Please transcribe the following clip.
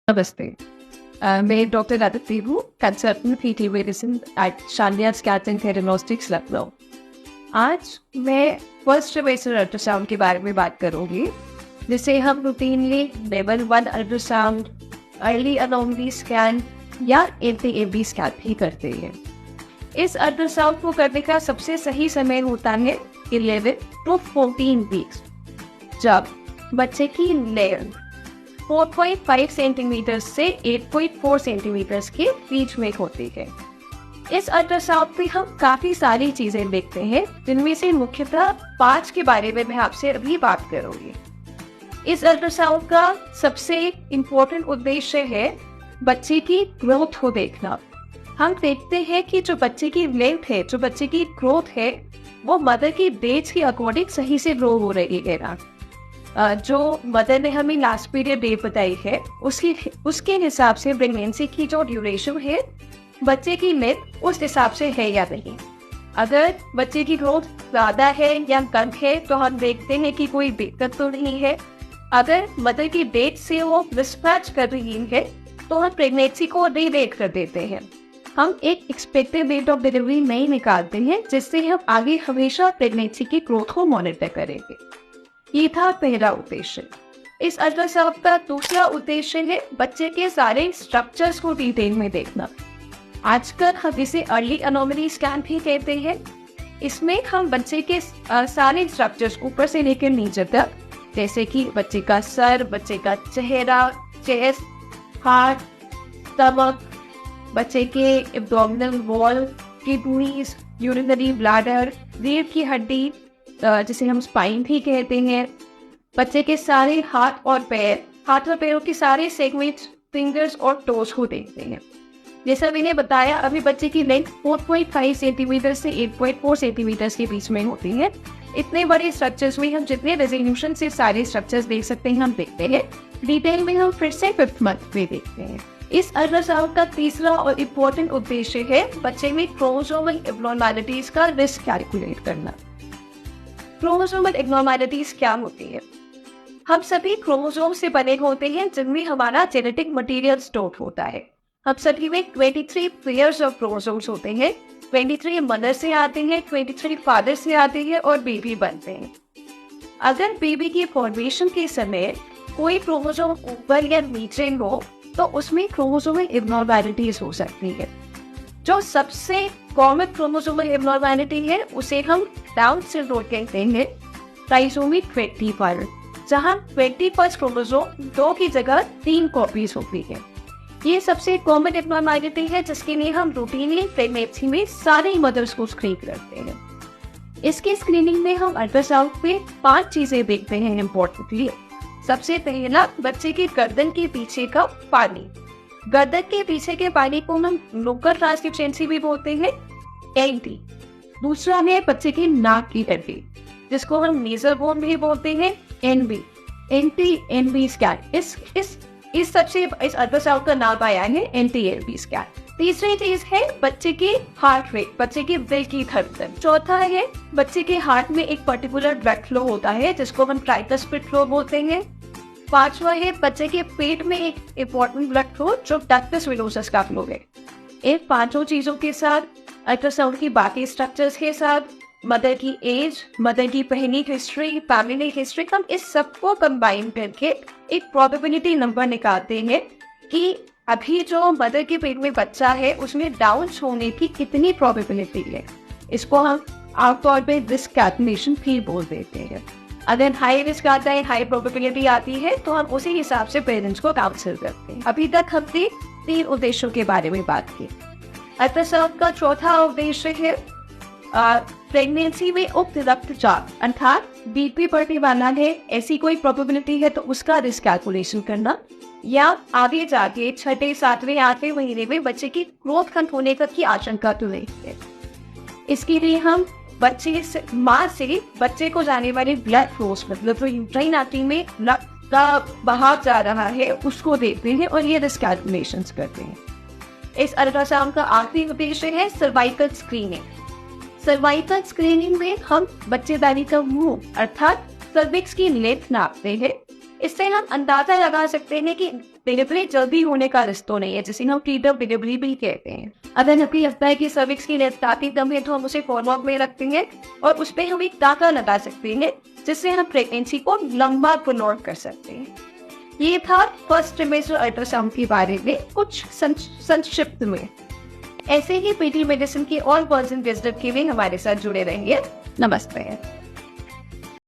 नमस्ते। मैं डॉक्टर आदित्य हूँ, consultant PT medicine eight Shaliya scan and diagnostics Lucknow. आज मैं फर्स्ट ट्राइमेस्टर अल्ट्रासाउंड के बारे में बात करूँगी, जिसे हम routinely level 1 ultrasound, early anomaly scan या एनटीएबी स्कैन भी करते हैं। इस अल्ट्रासाउंड को करने का सबसे सही समय होता है 11 to 14 वीक्स, जब बच्चे की लेंथ 4.5 सेंटीमीटर से 8.4 सेंटीमीटर के बीच में होती है। इस अल्ट्रासाउंड में हम काफ़ी सारी चीज़ें देखते हैं, जिनमें से मुख्यतः 5 के बारे में मैं आपसे अभी बात करूँगी। इस अल्ट्रासाउंड का सबसे इम्पोर्टेंट उद्देश्य है बच्चे की ग्रोथ को देखना। हम देखते हैं कि जो बच्चे की लेंथ है, जो बच्चे की ग्रोथ है, वो मदर की डेट्स के अकॉर्डिंग सही से ग्रो हो रही है ना। जो मदर ने हमें लास्ट पीरियड डेट बताई है, उसके हिसाब से प्रेगनेंसी की जो ड्यूरेशन है, बच्चे की लेंथ उस हिसाब से है या नहीं। अगर बच्चे की ग्रोथ ज़्यादा है या कम है तो हम देखते हैं कि कोई दिक्कत तो नहीं है। अगर मदर की डेट से वो मिसमैच कर रही है तो हम प्रेगनेंसी को रीडेट कर देते हैं। हम एक एक्सपेक्टेड डेट ऑफ डिलीवरी नहीं निकालते हैं, जिससे हम आगे हमेशा प्रेगनेंसी की ग्रोथ को मॉनिटर करेंगे। ये था पहला उद्देश्य। इस अल्ट्रासाउंड का दूसरा उद्देश्य है बच्चे के सारे स्ट्रक्चर्स को डिटेल में देखना। आजकल हम इसे अर्ली अनोमली स्कैन भी कहते हैं। इसमें हम बच्चे के सारे स्ट्रक्चर्स ऊपर से लेकर नीचे तक, जैसे कि बच्चे का सर, बच्चे का चेहरा, चेस्ट, हार्ट, स्टमक, बच्चे के abdominal wall, kidneys, urinary bladder, रीढ़ की हड्डी, जिसे हम स्पाइन भी कहते हैं, बच्चे के सारे हाथ और पैरों के सारे सेगमेंट्स, फिंगर्स और टोज को देखते हैं। जैसा मैंने बताया, अभी बच्चे की लेंथ 4.5 सेंटीमीटर से 8.4 सेंटीमीटर के बीच में होती है। इतने बड़े स्ट्रक्चर्स में हम जितने रेजोल्यूशन से सारे स्ट्रक्चर्स देख सकते हैं, हम देखते हैं। डिटेल में हम फिर से 5th मंथ में देखते हैं। इस अल्ट्रासाउंड का तीसरा और इम्पोर्टेंट उद्देश्य है बच्चे में क्रोमोसोमल एब्नॉर्मैलिटीज का रिस्क कैलकुलेट करना। क्रोमोसोमल एब्नॉर्मैलिटीज क्या होती है? हम सभी क्रोमोसोम से बने होते हैं, जिनमें हमारा जेनेटिक मटेरियल स्टोर होता है। हम सभी में 23 पेयर्स ऑफ क्रोमोसोम्स होते हैं। 23 मदर से आते हैं, 23 फादर से आते हैं और बेबी बनते हैं। अगर बेबी की फॉर्मेशन के समय कोई क्रोमोसोम ऊपर या नीचे हो तो उसमें क्रोमोसोमल एब्नॉर्मैलिटीज हो सकती है। जो सबसे कॉमन क्रोमोसोमल एब्नॉर्मैलिटी है, उसे हम डाउन सिंड्रोम कहते हैं, ट्राइसोमी 21, जहां 21 क्रोमोसोम 2 की जगह 3 कॉपीज होती है। ये सबसे कॉमन एब्नॉर्मैलिटी है, जिसके लिए हम रूटीनली प्रेगनेंसी में सारे मदर्स को स्क्रीन करते हैं। इसकी स्क्रीनिंग में हम अल्ट्रासाउंड पे 5 चीजें देखते हैं इम्पोर्टेंटली। सबसे पहला, बच्चे की गर्दन के पीछे का पानी। गर्दन के पीछे के पानी को हम लोकल ट्रांसक्रिप्शंसी भी बोलते हैं, एनटी। दूसरा है बच्चे की नाक की हड्डी, जिसको हम नेजल बोन भी बोलते हैं, एनबी, एनटी-एनबी स्कैन। इस अल्ट्रासाउंड का नाम आया है एनटी-एनबी स्कैन। तीसरी चीज है बच्चे की हार्ट रेट, बच्चे की दिल की धड़कन। चौथा है बच्चे के हार्ट में एक पर्टिकुलर ब्लड फ्लो होता है, जिसको हम ट्राइकुस्पिड फ्लो बोलते हैं। पांचवा है बच्चे के पेट में एक इम्पोर्टेंट ब्लड फ्लो, जो डक्टस वेलोसस का फ्लो है। इन 5 चीजों के साथ, अल्ट्रासाउंड की बाकी स्ट्रक्चर्स के साथ, मदर की एज, मदर की पहली हिस्ट्री, फैमिली हिस्ट्री, हम इस सबको कंबाइन करके एक प्रोबेबिलिटी नंबर निकालते हैं कि अभी जो मदर के पेट में बच्चा है उसमें डाउन होने की कितनी प्रोबेबिलिटी है। इसको हम आमतौर पे रिस्क कैलकुलेशन भी बोल देते हैं। अगर हाई रिस्क आता है, हाई प्रोबेबिलिटी आती है, तो हम उसी हिसाब से पेरेंट्स को काउंसिल करते हैं। अभी तक हमने 3 उद्देश्यों के बारे में बात की। अल्ट्रासाउंड का चौथा उद्देश्य है प्रेगनेंसी में उक्त रक्तचाप, अर्थात बीपी बढ़ने वाला है, ऐसी कोई प्रोबेबिलिटी है तो उसका रिस्क कैलकुलेशन करना, या आगे जाके 6, 7, 8वें महीने में बच्चे की ग्रोथ कम होने तक की आशंका तो नहीं है। इसके लिए हम माँ से बच्चे को जाने वाले ब्लड फ्लोस, मतलब जो यूट्राइन आर्टरी में रक्त का बहाव जा रहा है, उसको देखते हैं और ये रिस्क कैलकुलेशंस करते हैं। इस अल्ट्रासाउंड का आखिरी उद्देश्य है सर्वाइकल स्क्रीनिंग। सर्वाइकल स्क्रीनिंग में हम बच्चेदानी का मुंह अर्थात सर्विक्स की लेंथ नापते हैं। इससे हम अंदाजा लगा सकते हैं कि डिलीवरी जल्दी होने का रिस्क तो नहीं है, जिसे हम प्रीटर्म डिलीवरी भी कहते हैं। अगर हमें लगता है कि सर्विक्स की स्टार्टिंग कम है तो हम उसे फॉलोअप में रख देंगे और उस पर हम एक टाका लगा सकते हैं, जिससे हम प्रेगनेंसी को लंबा प्रोलॉन्ग कर सकते हैं। ये था फर्स्ट ट्राइमेस्टर अल्ट्रासाउंड के बारे में कुछ संक्षिप्त में। ऐसे ही पीटी मेडिसिन की और वर्जन विजडम के लिए हमारे साथ जुड़े रहेंगे। नमस्ते।